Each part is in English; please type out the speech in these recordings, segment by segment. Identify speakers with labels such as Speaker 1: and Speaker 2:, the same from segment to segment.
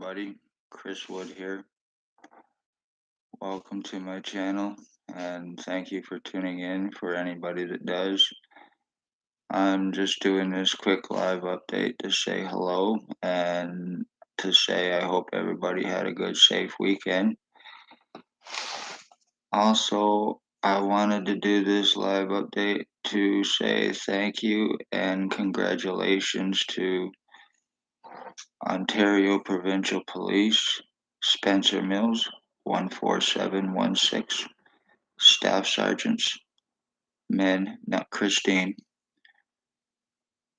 Speaker 1: everybody, Chris Wood here. Welcome to my channel and thank you for tuning in for anybody that does. I'm just doing this quick live update to say hello and to say I hope everybody had a good, safe weekend. Also, I wanted to do this live update to say thank you and congratulations to Ontario Provincial Police, Spencer Mills, 14716, Staff Sergeants, men, not Christine,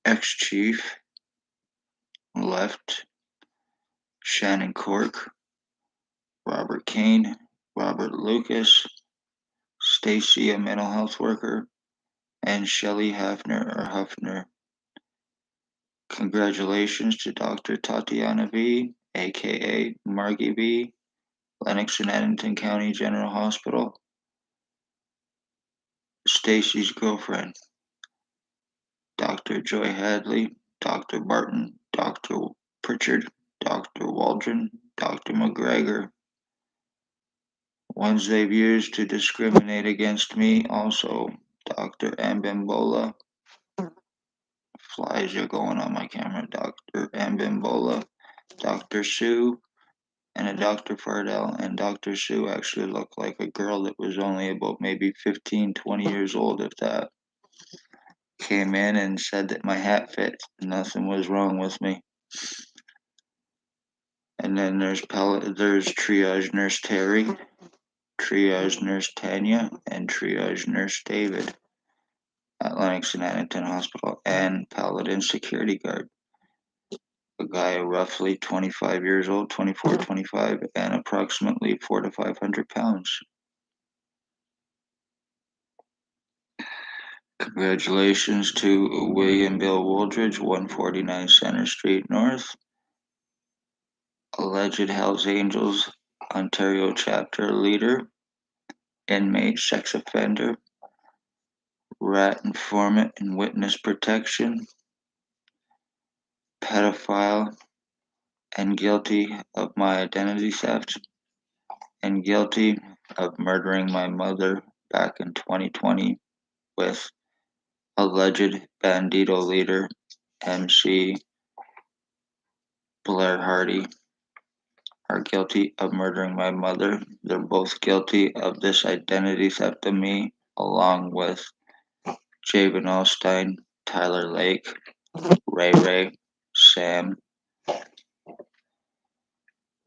Speaker 1: ex-chief, left, Shannon Cork, Robert Kane, Robert Lucas, Stacy, a mental health worker, and Shelley Huffner. Congratulations to Dr. Tatiana B., aka Margie B., Lennox and Addington County General Hospital, Stacy's girlfriend, Dr. Joy Hadley, Dr. Barton, Dr. Pritchard, Dr. Waldron, Dr. McGregor, ones they've used to discriminate against me, also Dr. Ambimbola, flies are going on my camera, Dr. Ambimbola, Dr. Sue, and a Dr. Fardell, and Dr. Sue actually looked like a girl that was only about maybe 15, 20 years old, if that. Came in and said that my hat fit, nothing was wrong with me. And then there's triage nurse Terry, triage nurse Tanya, and triage nurse David at Lennox and Addington Hospital, and paladin security guard. A guy roughly 25 years old, 24, 25, and approximately 400 to 500 pounds. Congratulations to William Bill Wooldridge, 149 Center Street North, alleged Hells Angels Ontario chapter leader, inmate, sex offender, rat informant and witness protection, pedophile, and guilty of my identity theft, and guilty of murdering my mother back in 2020 with alleged bandito leader MC Blair Hardy, are guilty of murdering my mother. They're both guilty of this identity theft of me, along with Javen Allstein, Tyler Lake, Ray, Sam,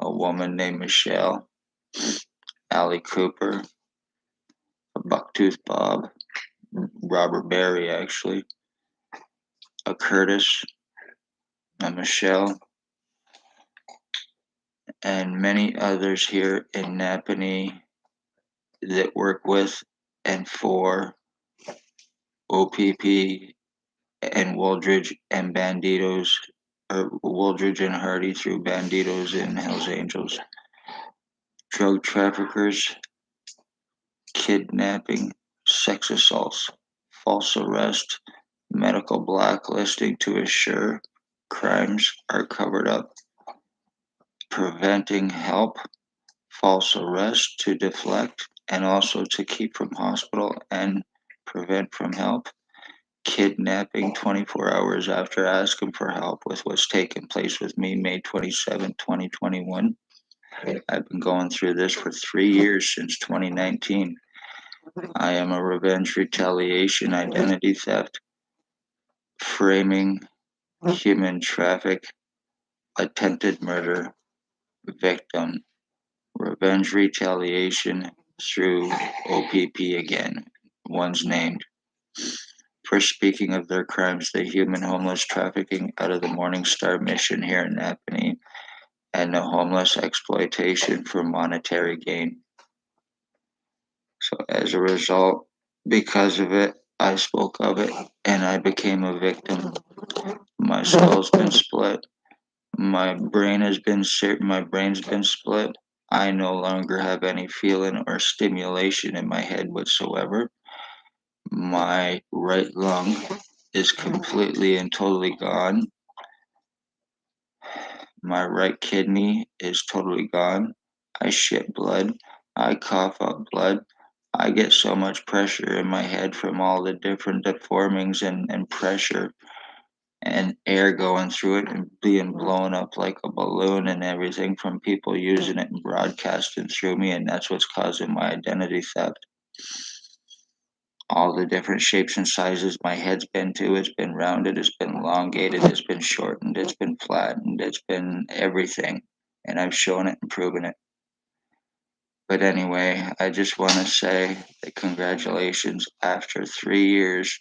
Speaker 1: a woman named Michelle, Allie Cooper, a Bucktooth Bob, Robert Barry actually, a Curtis, a Michelle, and many others here in Napanee that work with and for OPP and Wooldridge and Banditos, or Wooldridge and Hardy through Banditos and Hells Angels, drug traffickers, kidnapping, sex assaults, false arrest, medical blacklisting to assure crimes are covered up, preventing help, false arrest to deflect and also to keep from hospital and prevent from help, kidnapping 24 hours after asking for help with what's taken place with me May 27, 2021. I've been going through this for 3 years since 2019. I am a revenge, retaliation, identity theft, framing, human traffic, attempted murder victim, revenge, retaliation through OPP again, one's named, for speaking of their crimes, the human homeless trafficking out of the Morning Star mission here in Napanee, and the homeless exploitation for monetary gain. So as a result, because of it, I spoke of it and I became a victim. My skull's been split. My brain's been split. I no longer have any feeling or stimulation in my head whatsoever. My right lung is completely and totally gone. My right kidney is totally gone. I shit blood. I cough up blood. I get so much pressure in my head from all the different deformings and pressure and air going through it and being blown up like a balloon and everything from people using it and broadcasting through me, and that's what's causing my identity theft. All the different shapes and sizes my head's been to, it's been rounded, it's been elongated, it's been shortened, it's been flattened, it's been everything. And I've shown it and proven it. But anyway, I just want to say that congratulations. After 3 years,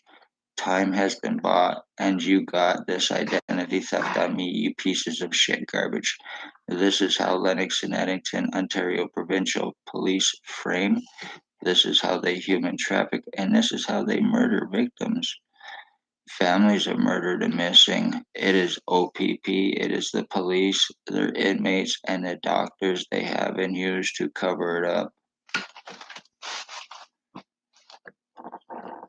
Speaker 1: time has been bought, and you got this identity theft on me, you pieces of shit garbage. This is how Lennox and Addington, Ontario Provincial Police frame. This is how they human traffic, and this is how they murder victims. Families are murdered and missing. It is OPP, it is the police, their inmates, and the doctors they have and use to cover it up.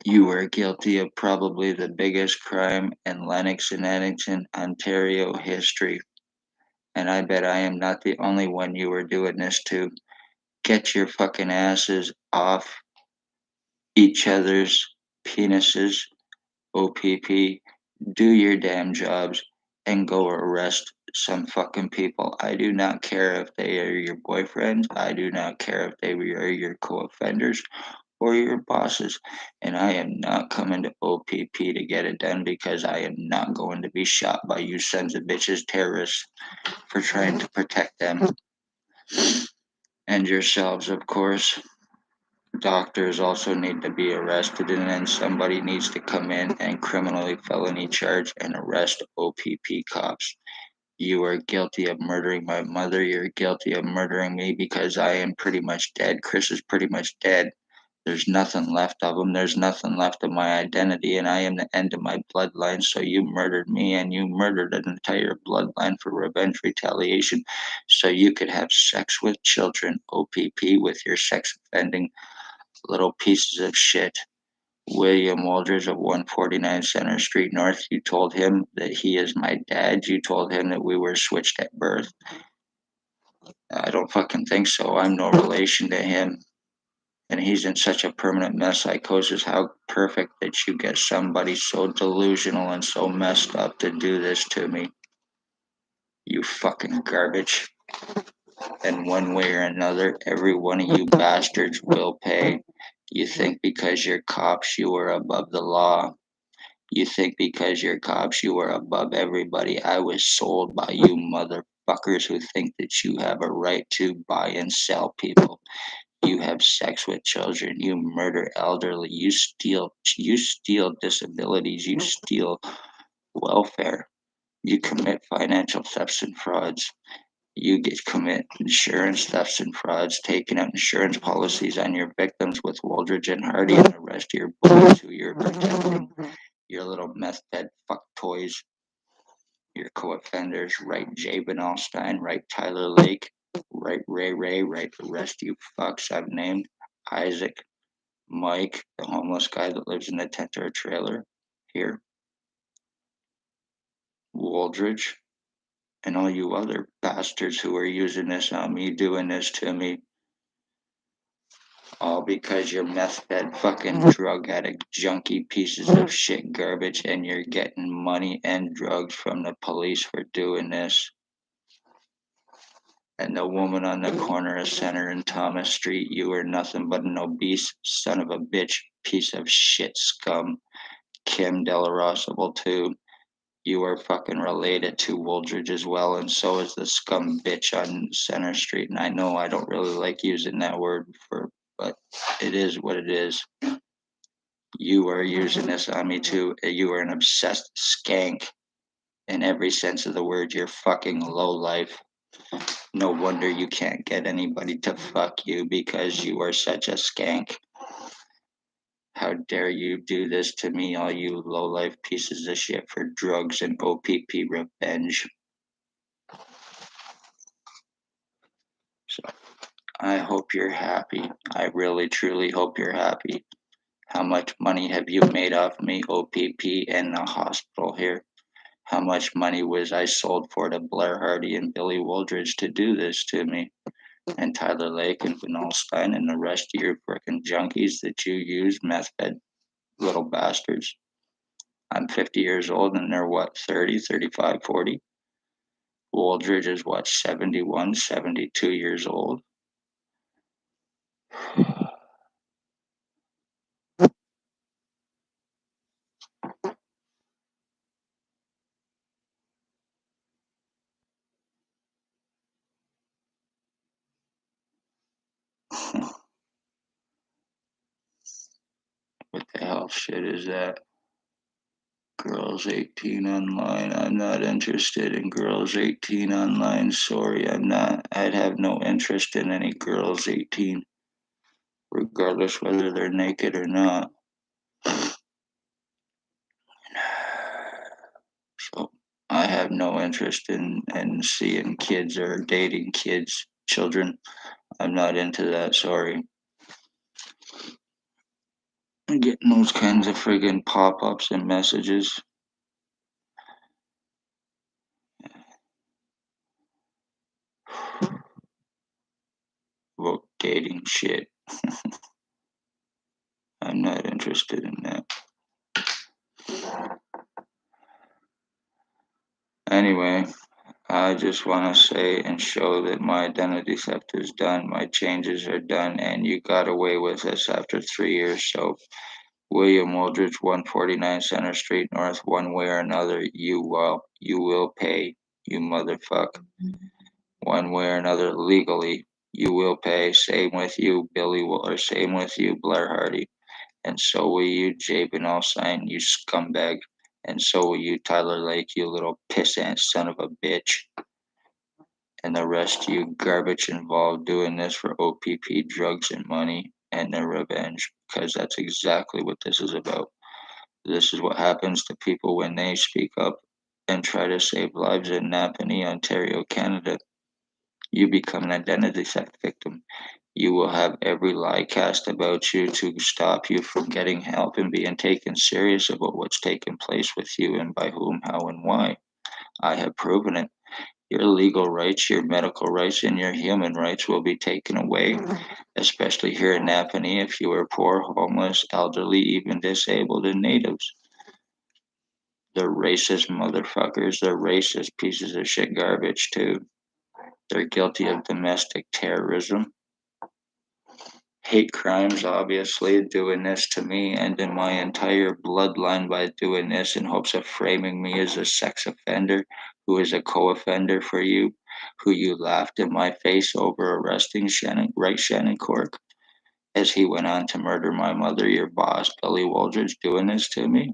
Speaker 1: You were guilty of probably the biggest crime in Lennox and Addington, Ontario history. And I bet I am not the only one you were doing this to. Get your fucking asses off each other's penises, OPP. Do your damn jobs and go arrest some fucking people. I do not care if they are your boyfriends. I do not care if they are your co-offenders or your bosses. And I am not coming to OPP to get it done because I am not going to be shot by you sons of bitches terrorists for trying to protect them and yourselves, of course. Doctors also need to be arrested, and then somebody needs to come in and criminally felony charge and arrest OPP cops. You are guilty of murdering my mother. You're guilty of murdering me because I am pretty much dead. Chris is pretty much dead. There's nothing left of him. There's nothing left of my identity, and I am the end of my bloodline. So you murdered me, and you murdered an entire bloodline for revenge retaliation, so you could have sex with children. OPP with your sex offending little pieces of shit. William Waldridge of 149 Center Street North. You told him that he is my dad. You told him that we were switched at birth. I don't fucking think so. I'm no relation to him. And he's in such a permanent mess psychosis. How perfect that you get somebody so delusional and so messed up to do this to me. You fucking garbage. And one way or another, every one of you bastards will pay. You think because you're cops you are above the law. You think because you're cops you are above everybody. I was sold by you motherfuckers who think that you have a right to buy and sell people. You have sex with children. You murder elderly. You steal disabilities. You steal welfare. You commit financial thefts and frauds. You get commit insurance thefts and frauds, taking out insurance policies on your victims with Waldridge and Hardy and the rest of your boys who you're protecting. Your little meth bed fuck toys, your co-offenders, right Jabin Allstein, right Tyler Lake, right Ray, right the rest of you fucks I've named, Isaac, Mike, the homeless guy that lives in the tent or trailer here, Waldridge, and all you other bastards who are using this on me, doing this to me, all because you're meth fed fucking drug addict junkie pieces of shit garbage and you're getting money and drugs from the police for doing this. And the woman on the corner of Center and Thomas Street, you are nothing but an obese son of a bitch piece of shit scum. Kim Delarosable too. You are fucking related to Wooldridge as well, and so is the scum bitch on Center Street. And I know I don't really like using that word but it is what it is. You are using this on me too. You are an obsessed skank in every sense of the word. You're fucking low life. No wonder you can't get anybody to fuck you because you are such a skank. How dare you do this to me, all you low life pieces of shit for drugs and OPP revenge. So I hope you're happy. I really truly hope you're happy. How much money have you made off me, OPP, and the hospital here? How much money was I sold for to Blair Hardy and Billy Wooldridge to do this to me? And Tyler Lake and Van Alstyne and the rest of your frickin' junkies that you use, meth head little bastards. I'm 50 years old and they're what, 30, 35, 40? Wooldridge is what, 71, 72 years old? What the hell shit is that? Girls 18 online. I'm not interested in girls 18 online. Sorry, I'm not. I'd have no interest in any girls 18, regardless whether they're naked or not. So I have no interest in seeing kids or dating kids, children. I'm not into that. Sorry. I'm getting those kinds of friggin' pop ups and messages about dating shit. I'm not interested in that. Anyway, I just want to say and show that my identity theft is done, my changes are done, and you got away with this after 3 years. So, William Wooldridge, 149 Center Street North, one way or another, you will pay, you motherfucker. One way or another, legally, you will pay. Same with you, or same with you, Blair Hardy. And so will you, Jabin Alsign, you scumbag. And so will you, Tyler Lake, you little pissant son of a bitch. And the rest of you garbage involved doing this for OPP, drugs, and money and their revenge. Because that's exactly what this is about. This is what happens to people when they speak up and try to save lives in Napanee, Ontario, Canada. You become an identity theft victim. You will have every lie cast about you to stop you from getting help and being taken serious about what's taken place with you and by whom, how, and why. I have proven it. Your legal rights, your medical rights, and your human rights will be taken away, especially here in Napanee if you are poor, homeless, elderly, even disabled, and natives. They're racist motherfuckers. They're racist pieces of shit garbage, too. They're guilty of domestic terrorism, hate crimes, obviously, doing this to me and in my entire bloodline by doing this in hopes of framing me as a sex offender who is a co-offender for you, who you laughed in my face over arresting Shannon Cork as he went on to murder my mother, your boss, Billy Wooldridge, doing this to me,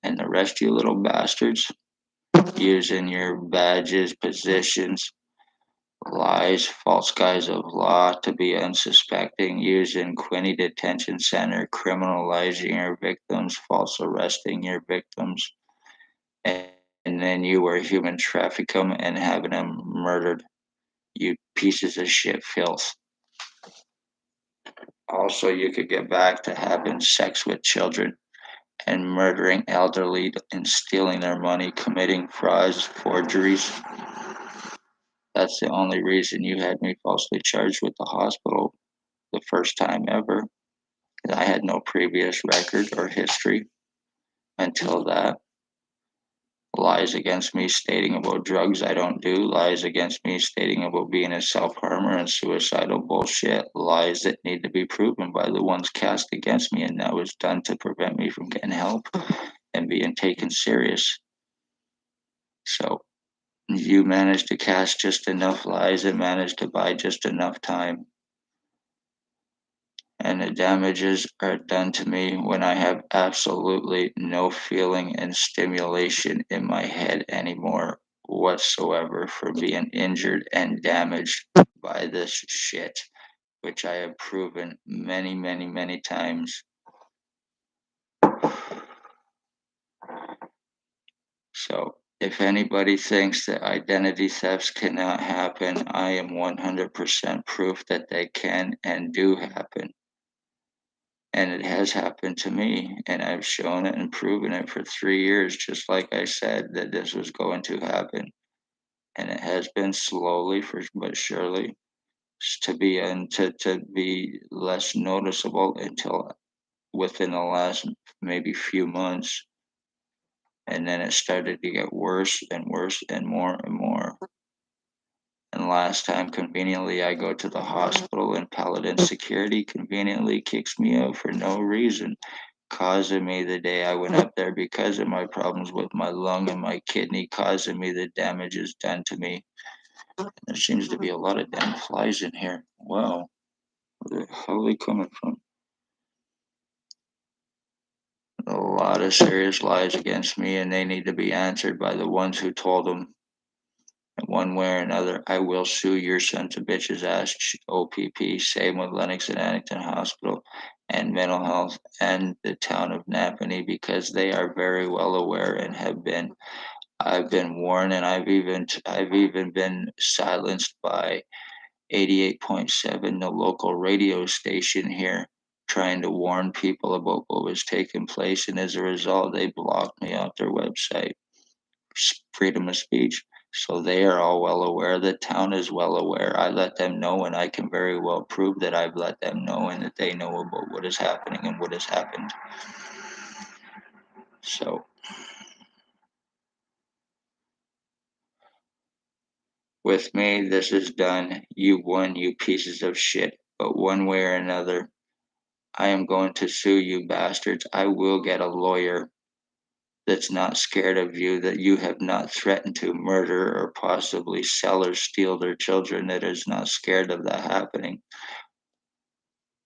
Speaker 1: and the rest of you little bastards using your badges, positions, lies, false guise of law to be unsuspecting, using Quinney Detention Center, criminalizing your victims, false arresting your victims, and, and then you were human traffic them and having them murdered. You pieces of shit filth. Also, you could get back to having sex with children and murdering elderly and stealing their money, committing frauds, forgeries. That's the only reason you had me falsely charged with the hospital the first time ever. I had no previous record or history until that. Lies against me stating about drugs I don't do, lies against me stating about being a self-harmer and suicidal bullshit, lies that need to be proven by the ones cast against me, and that was done to prevent me from getting help and being taken serious. So you managed to cast just enough lies and managed to buy just enough time. And the damages are done to me when I have absolutely no feeling and stimulation in my head anymore whatsoever for being injured and damaged by this shit, which I have proven many, many, many times. So, if anybody thinks that identity thefts cannot happen, I am 100% proof that they can and do happen. And it has happened to me, and I've shown it and proven it for 3 years, just like I said that this was going to happen. And it has been slowly for but surely to be less noticeable until within the last maybe few months, and then it started to get worse and worse and more and more. And last time, conveniently, I go to the hospital and Paladin Security conveniently kicks me out for no reason, causing me the day I went up there because of my problems with my lung and my kidney, causing me the damages done to me. There seems to be a lot of damn flies in here. Wow, where the hell are they coming from? A lot of serious lies against me, and they need to be answered by the ones who told them. In one way or another, I will sue your sons of bitches ass OPP. Same with Lennox and Addington Hospital and mental health and the town of Napanee because they are very well aware and have been. I've been warned, and I've even been silenced by 88.7, the local radio station here, trying to warn people about what was taking place, and as a result, they blocked me off their website. Freedom of speech. So they are all well aware. The town is well aware. I let them know, and I can very well prove that I've let them know and that they know about what is happening and what has happened. So with me, this is done. You won, you pieces of shit. But one way or another, I am going to sue you bastards. I will get a lawyer that's not scared of you, that you have not threatened to murder or possibly sell or steal their children, that is not scared of that happening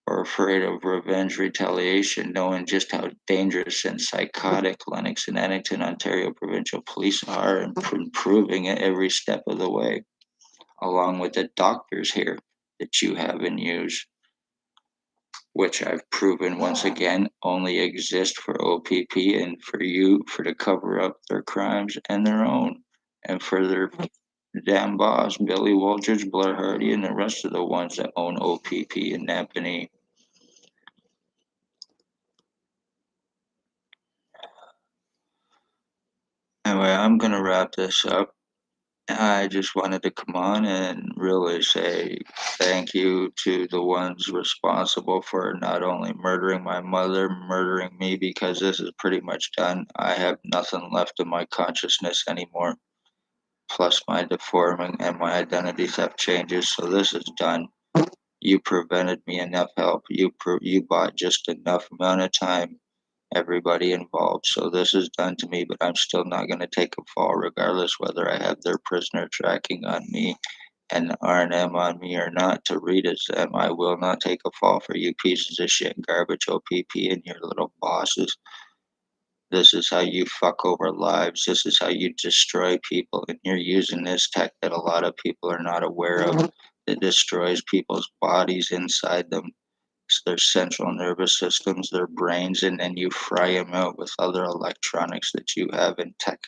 Speaker 1: or afraid of revenge retaliation, knowing just how dangerous and psychotic Lennox and Addington, Ontario Provincial Police are and improving it every step of the way, along with the doctors here that you have and use, which I've proven once again only exist for OPP and for you for to cover up their crimes and their own, and for their damn boss, Billy Waldridge, Blair Hardy, and the rest of the ones that own OPP in Napanee. Anyway, I'm gonna wrap this up. I just wanted to come on and really say thank you to the ones responsible for not only murdering my mother, murdering me, because this is pretty much done. I have nothing left of my consciousness anymore, plus my deforming and my identity theft changes. So this is done. You prevented me enough help. You bought just enough amount of time, everybody involved. So this is done to me, but I'm still not going to take a fall, regardless whether I have their prisoner tracking on me and R&M on me or not. To read it, them, I will not take a fall for you pieces of shit, garbage, OPP, and your little bosses. This is how you fuck over lives. This is how you destroy people, and you're using this tech that a lot of people are not aware of that destroys people's bodies inside them, their central nervous systems, their brains, and then you fry them out with other electronics that you have in tech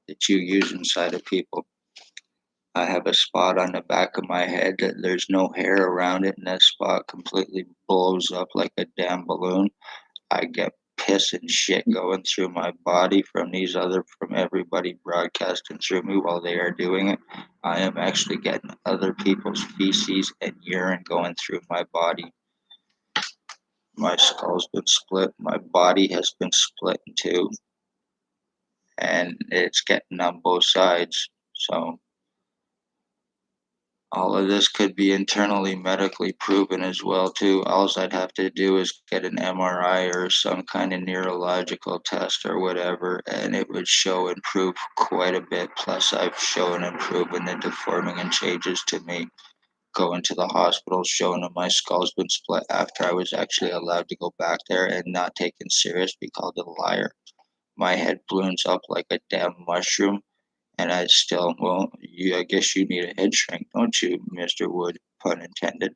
Speaker 1: that you use inside of people. I have a spot on the back of my head that there's no hair around it, and that spot completely blows up like a damn balloon. I get piss and shit going through my body from everybody broadcasting through me while they are doing it. I am actually getting other people's feces and urine going through my body. My skull's been split. My body has been split in two, and it's getting on both sides. So all of this could be internally medically proven as well too. All I'd have to do is get an MRI or some kind of neurological test or whatever, and it would show and prove quite a bit. Plus, I've shown and proven the deforming and changes to me. Going to the hospital, showing them my skull's been split after I was actually allowed to go back there and not taken serious, be called a liar. My head balloons up like a damn mushroom, and I still, well, I guess you need a head shrink, don't you, Mr. Wood? Pun intended.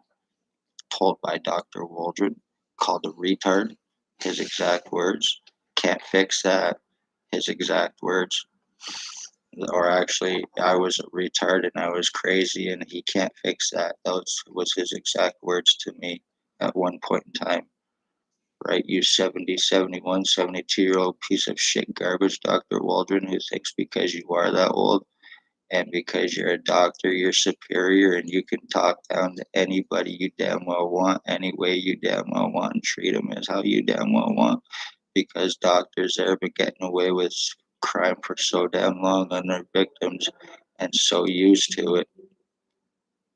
Speaker 1: Told by Dr. Waldron, called a retard. His exact words. Can't fix that. His exact words. Or actually, I was a retard and I was crazy, and he can't fix that. That was his exact words to me at one point in time. right? You 70, 71, 72-year-old piece of shit garbage, Dr. Waldron, who thinks because you are that old and because you're a doctor, you're superior and you can talk down to anybody you damn well want, any way you damn well want, and treat them as how you damn well want. Because doctors there have been getting away with crime for so damn long on their victims and so used to it.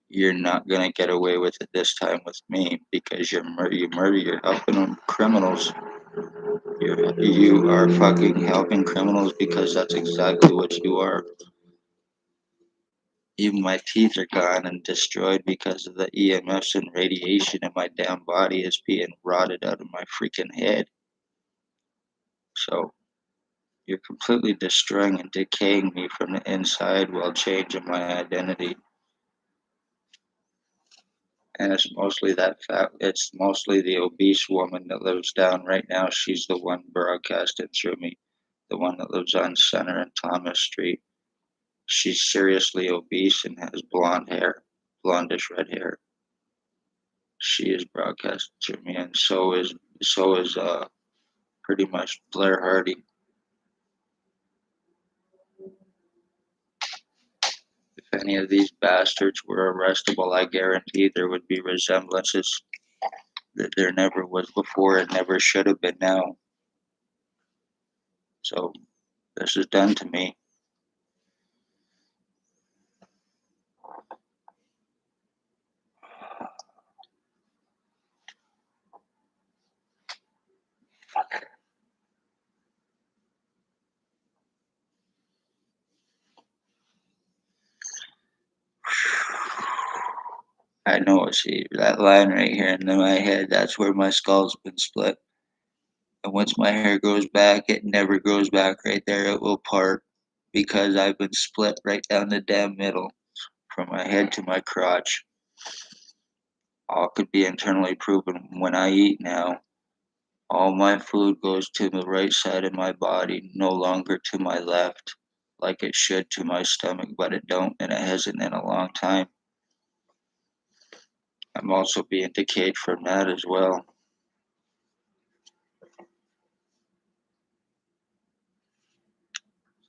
Speaker 1: You're not gonna get away with it this time with me because you're helping them criminals. You are fucking helping criminals because that's exactly what you are. Even my teeth are gone and destroyed because of the EMFs and radiation in my damn body is being rotted out of my freaking head. So you're completely destroying and decaying me from the inside while changing my identity. And it's mostly the obese woman that lives down right now. She's the one broadcasting through me, the one that lives on Center and Thomas Street. She's seriously obese and has blonde hair, blondish red hair. She is broadcasting through me, and so is pretty much Blair Hardy. If any of these bastards were arrestable, I guarantee there would be resemblances that there never was before and never should have been now. So this is done to me. I know, see, that line right here in my head, that's where my skull's been split. And once my hair grows back, it never grows back right there. It will part because I've been split right down the damn middle from my head to my crotch. All could be internally proven when I eat now. All my food goes to the right side of my body, no longer to my left, like it should to my stomach, but it don't, and it hasn't in a long time. I'm also being decayed from that as well.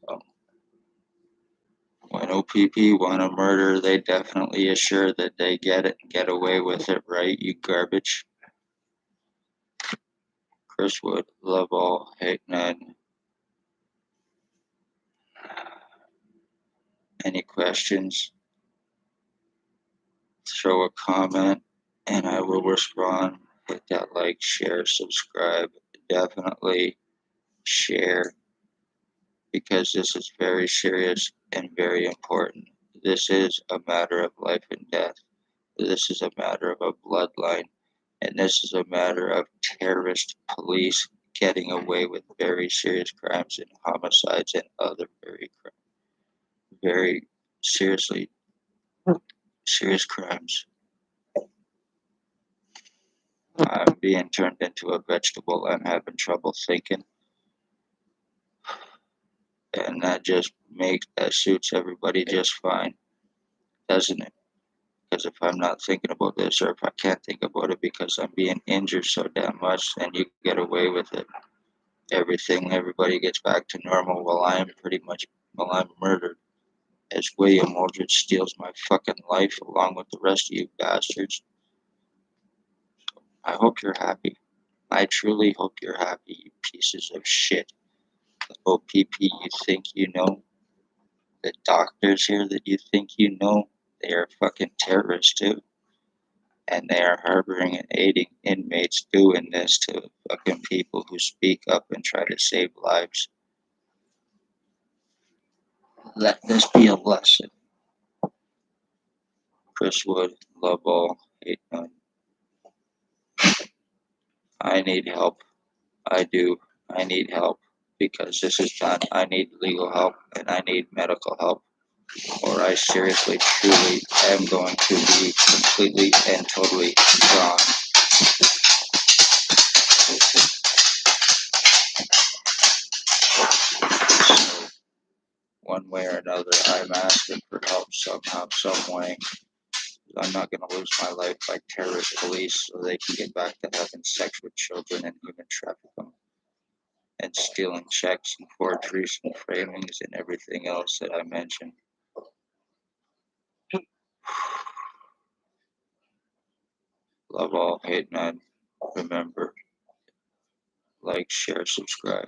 Speaker 1: So when OPP want to murder, they definitely assure that they get it and get away with it, right? You garbage. Chris Wood, love all, hate none. Any questions? Throw a comment and I will respond. Hit that like, share, subscribe. Definitely share because this is very serious and very important. This is a matter of life and death. This is a matter of a bloodline. And this is a matter of terrorist police getting away with very serious crimes and homicides and other very seriously serious crimes. I'm being turned into a vegetable. I'm having trouble thinking. And that suits everybody just fine, doesn't it? Because if I'm not thinking about this, or if I can't think about it because I'm being injured so damn much, then you get away with it. Everybody gets back to normal while I'm murdered. As William Aldrich steals my fucking life along with the rest of you bastards. I hope you're happy. I truly hope you're happy, you pieces of shit. The OPP you think you know, the doctors here that you think you know, they are fucking terrorists too. And they are harboring and aiding inmates doing this to fucking people who speak up and try to save lives. Let this be a lesson. Chris Wood, love all, hate none. I need help. I do. I need help because this is done. I need legal help and I need medical help, or I seriously, truly am going to be completely and totally gone. So, one way or another, I'm asking for help somehow, some way. I'm not going to lose my life by terrorist police so they can get back to having sex with children and human trafficking and stealing checks and forgeries and framings and everything else that I mentioned. Love all, hate none. Remember, like, share, subscribe.